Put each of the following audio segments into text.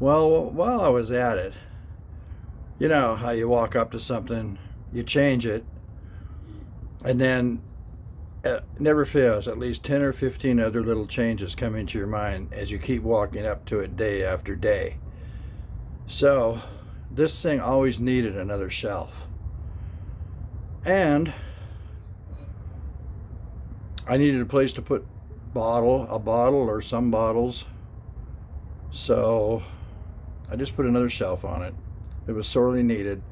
Well, while I was at it, you know how you walk up to something, you change it, and then never fails, at least 10 or 15 other little changes come into your mind as you keep walking up to it day after day. So this thing always needed another shelf. And I needed a place to put a bottle or some bottles. So I just put another shelf on it. It was sorely needed.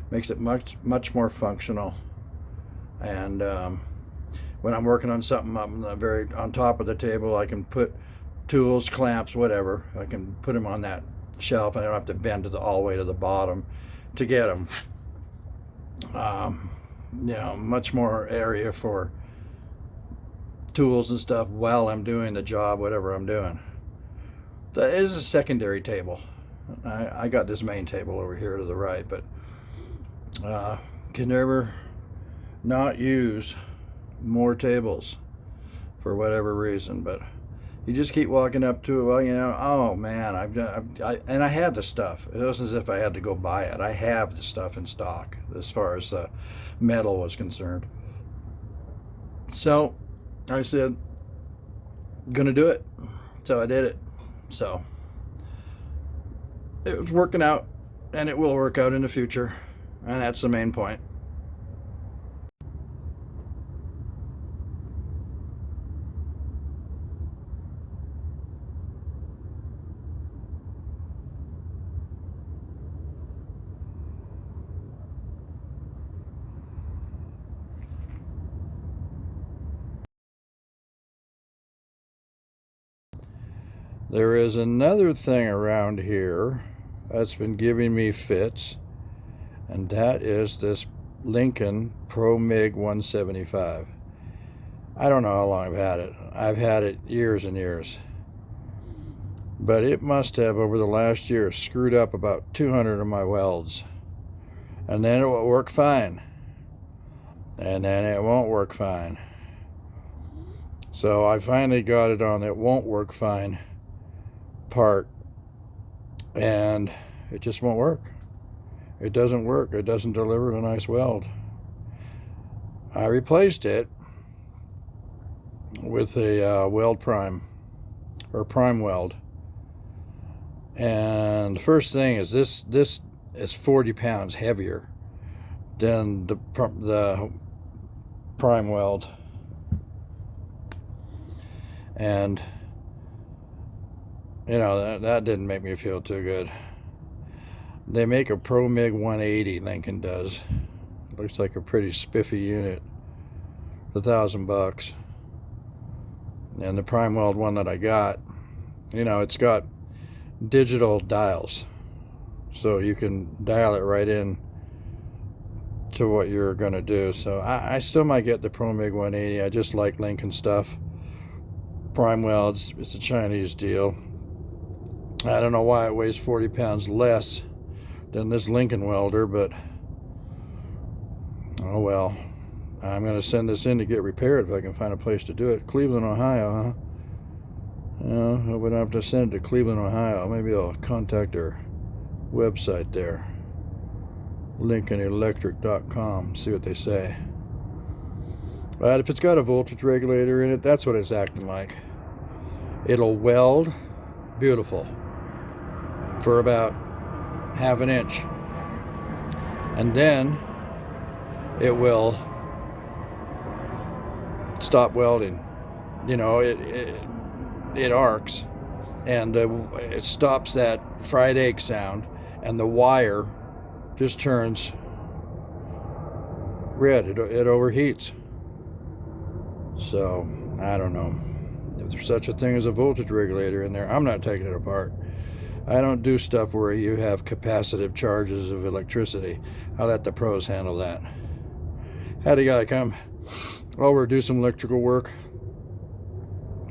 Makes it much more functional. And when I'm working on something up on top of the table, I can put tools, clamps, whatever. I can put them on that shelf, and I don't have to bend all the way to the bottom to get them. Much more area for tools and stuff while I'm doing the job, whatever I'm doing. That is a secondary table. I got this main table over here to the right, but can never not use more tables for whatever reason. But you just keep walking up to it. Well, oh man, I had the stuff. It wasn't as if I had to go buy it. I have the stuff in stock as far as metal was concerned. So I said, gonna do it. So I did it. So it was working out, and it will work out in the future, and that's the main point. There is another thing around here that's been giving me fits, and that is this Lincoln Pro MIG 175. I don't know how long I've had it. I've had it years and years. But it must have, over the last year, screwed up about 200 of my welds. And then it will work fine. And then it won't work fine. So I finally got it on that won't work fine part, and it just won't work. It doesn't work. It doesn't deliver a nice weld. I replaced it with a weld prime, or prime weld. And the first thing is this is 40 pounds heavier than the prime weld. And that didn't make me feel too good. They make a Pro MIG 180, Lincoln does. Looks like a pretty spiffy unit. $1,000. And the prime weld one that I got, it's got digital dials. So you can dial it right in to what you're going to do. So I still might get the Pro MIG 180. I just like Lincoln stuff. Prime welds, it's a Chinese deal. I don't know why it weighs 40 pounds less than this Lincoln welder, but oh well. I'm going to send this in to get repaired if I can find a place to do it. Cleveland, Ohio, huh? I would have to send it to Cleveland, Ohio. Maybe I'll contact their website there, LincolnElectric.com, see what they say. But if it's got a voltage regulator in it, that's what it's acting like. It'll weld beautiful for about half an inch, and then it will stop welding. It arcs, and it stops that fried egg sound, and the wire just turns red. It overheats. So I don't know if there's such a thing as a voltage regulator in there. I'm not taking it apart. I don't do stuff where you have capacitive charges of electricity. I let the pros handle that. Had a guy come over, do some electrical work,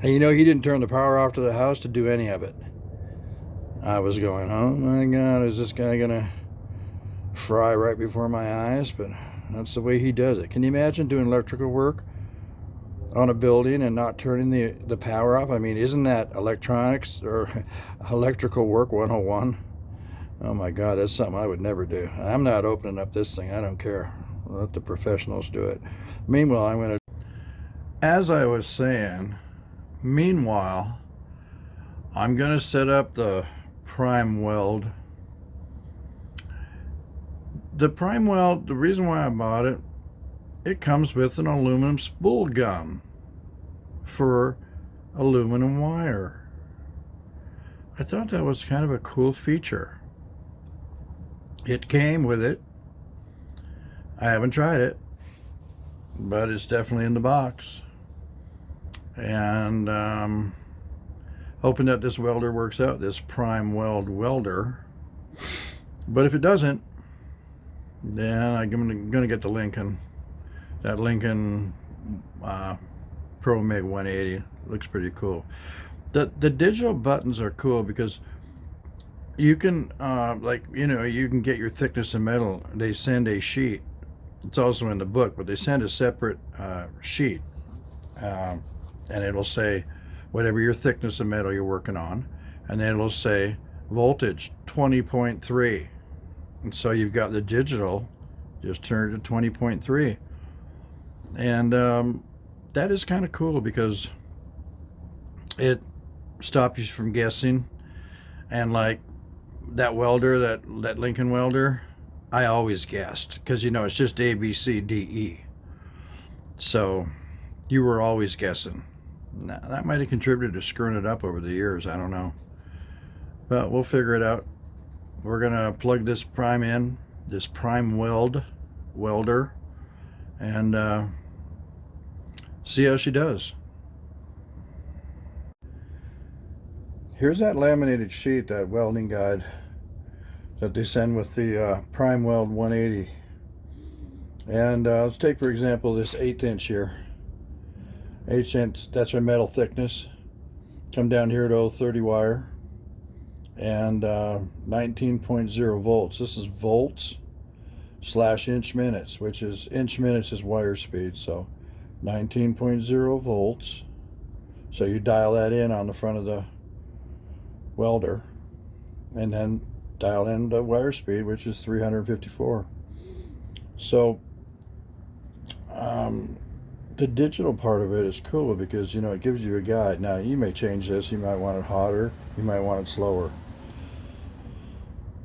and he didn't turn the power off to the house to do any of it. I was going, oh my God, is this guy gonna fry right before my eyes? But that's the way he does it. Can you imagine doing electrical work on a building and not turning the power off. I mean, isn't that electronics or electrical work 101? Oh my God, that's something I would never do. I'm not opening up this thing. I don't care. Let the professionals do it. Meanwhile, I'm going to, as I was saying, meanwhile, I'm going to set up the prime weld. The prime weld, the reason why I bought it, it comes with an aluminum spool gun for aluminum wire. I thought that was kind of a cool feature. It came with it. I haven't tried it, but it's definitely in the box. And hoping that this welder works out, this prime weld welder. But if it doesn't, then I'm going to get the Lincoln. That Lincoln Pro MIG 180 looks pretty cool. The digital buttons are cool because you can you can get your thickness of metal. They send a sheet. It's also in the book, but they send a separate sheet, and it'll say whatever your thickness of metal you're working on, and then it'll say voltage 20.3, and so you've got the digital. Just turn it to 20.3, and that is kind of cool because it stops you from guessing. And like that welder, that Lincoln welder, I always guessed because it's just A, B, C, D, E. So you were always guessing. Now, that might have contributed to screwing it up over the years. I don't know, but we'll figure it out. We're gonna plug this prime in, this prime welder, and see how she does. Here's that laminated sheet, that welding guide that they send with the Prime Weld 180. And let's take, for example, this 1/8 inch here. 1/8 inch, that's our metal thickness. Come down here to 030 wire. And 19.0 volts. This is volts / inch minutes, which is inch minutes is wire speed. So 19.0 volts. So you dial that in on the front of the welder, and then dial in the wire speed, which is 354. So the digital part of it is cool because it gives you a guide. Now you may change this. You might want it hotter, you might want it slower,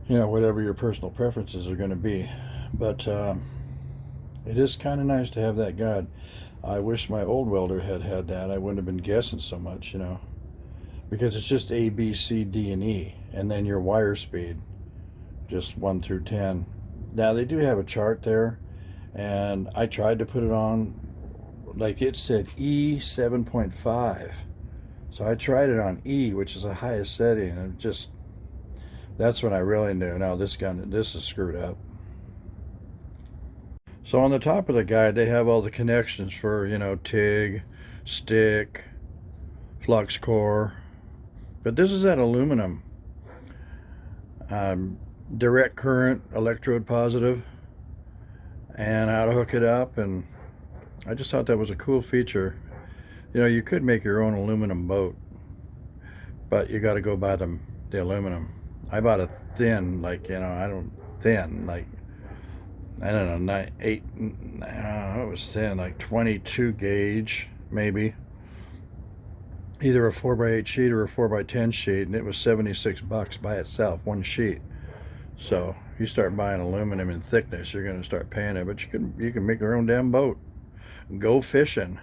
whatever your personal preferences are going to be. But it is kind of nice to have that guide. I wish my old welder had that. I wouldn't have been guessing so much, because it's just A, B, C, D, and E, and then your wire speed, just 1 through 10. Now they do have a chart there, and I tried to put it on, like it said E 7.5. So I tried it on E, which is the highest setting, and that's when I really knew, now this is screwed up. So on the top of the guide, they have all the connections for, TIG, stick, flux core. But this is that aluminum. Direct current, electrode positive, and how to hook it up. And I just thought that was a cool feature. You could make your own aluminum boat, but you got to go buy the aluminum. I bought a thin, I don't know, it was thin, like 22 gauge, maybe. Either a 4x8 sheet or a 4x10 sheet, and it was $76 by itself, one sheet. So you start buying aluminum in thickness, you're going to start paying it, but you can make your own damn boat. Go fishing.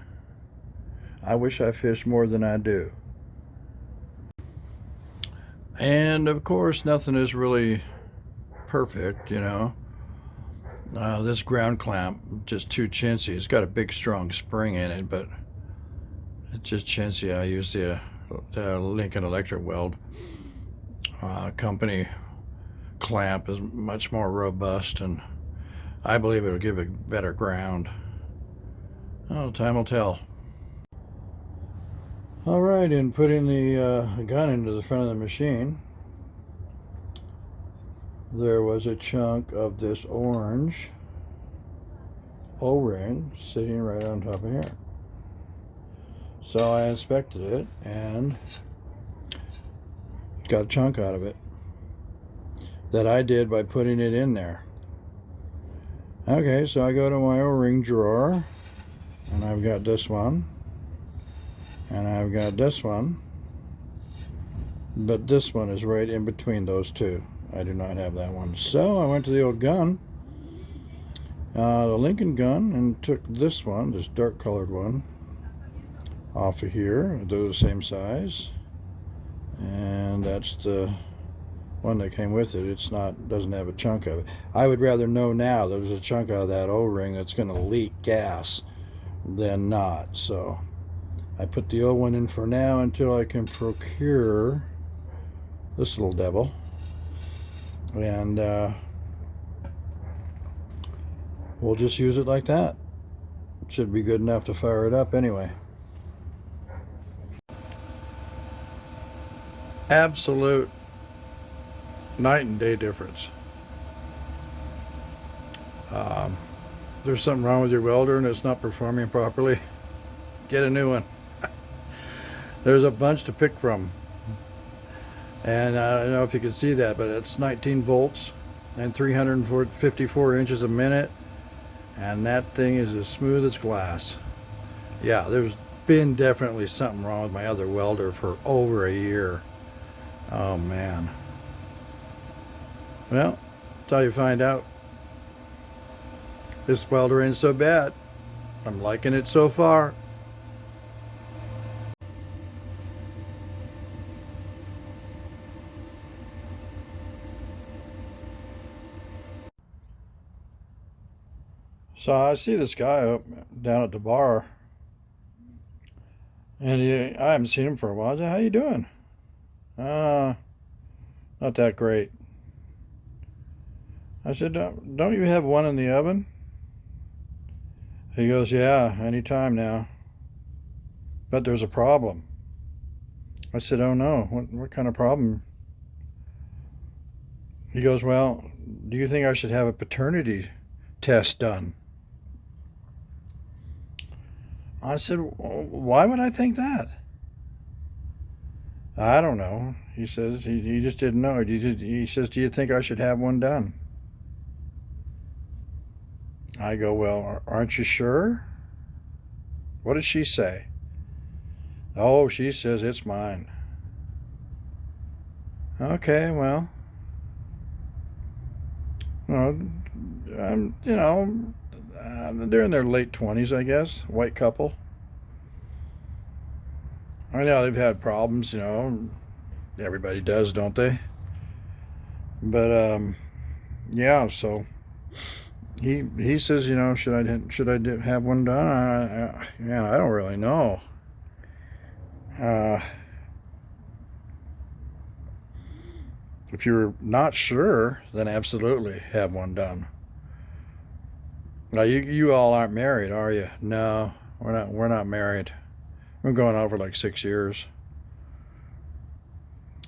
I wish I fished more than I do. And of course, nothing is really perfect, this ground clamp, just too chintzy. It's got a big strong spring in it, but it's just chintzy. I use the Lincoln Electric Weld company clamp is much more robust, and I believe it'll give a better ground. Oh, time will tell. All right, in putting the gun into the front of the machine, there was a chunk of this orange O-ring sitting right on top of here. So I inspected it and got a chunk out of it that I did by putting it in there. Okay, so I go to my O-ring drawer, and I've got this one, and I've got this one, but this one is right in between those two. I do not have that one. So I went to the old gun, the Lincoln gun, and took this one, this dark colored one, off of here. They're the same size, and that's the one that came with it. It's not, doesn't have a chunk of it. I would rather know now there's a chunk out of that O-ring that's going to leak gas than not. So I put the old one in for now until I can procure this little devil, and we'll just use it like that. It should be good enough to fire it up anyway. Absolute night and day difference. There's something wrong with your welder and it's not performing properly, get a new one. There's a bunch to pick from, and I don't know if you can see that, but it's 19 volts and 354 inches a minute, and that thing is as smooth as glass. Yeah, there's been definitely something wrong with my other welder for over a year. Oh man. Well, that's how you find out. This welder ain't so bad. I'm liking it so far. So I see this guy up down at the bar, and I haven't seen him for a while. I said, "How you doing?" Not that great. I said, "Don't you have one in the oven?" He goes, "Yeah, anytime now. But there's a problem." I said, "Oh no, what kind of problem?" He goes, "Well, do you think I should have a paternity test done?" I said, "Why would I think that?" "I don't know." He says, he just didn't know. He says, "Do you think I should have one done?" I go, "Well, aren't you sure?" "What does she say?" "Oh, she says it's mine." Okay, well, you know, they're in their late 20s, I guess. White couple. I know they've had problems, everybody does, don't they? But yeah. So he says, should I have one done? I don't really know. If you're not sure, then absolutely have one done. Now you all aren't married, are you? No, we're not. We're not married. We're going on for like 6 years.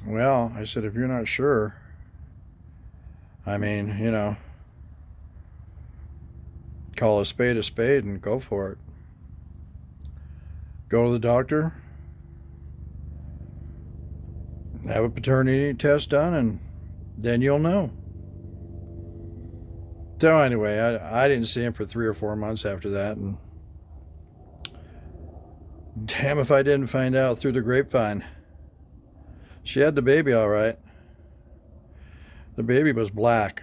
Well, I said, if you're not sure, I mean, call a spade and go for it. Go to the doctor, have a paternity test done, and then you'll know. So anyway, I didn't see him for 3 or 4 months after that, and damn if I didn't find out through the grapevine. She had the baby all right. The baby was black.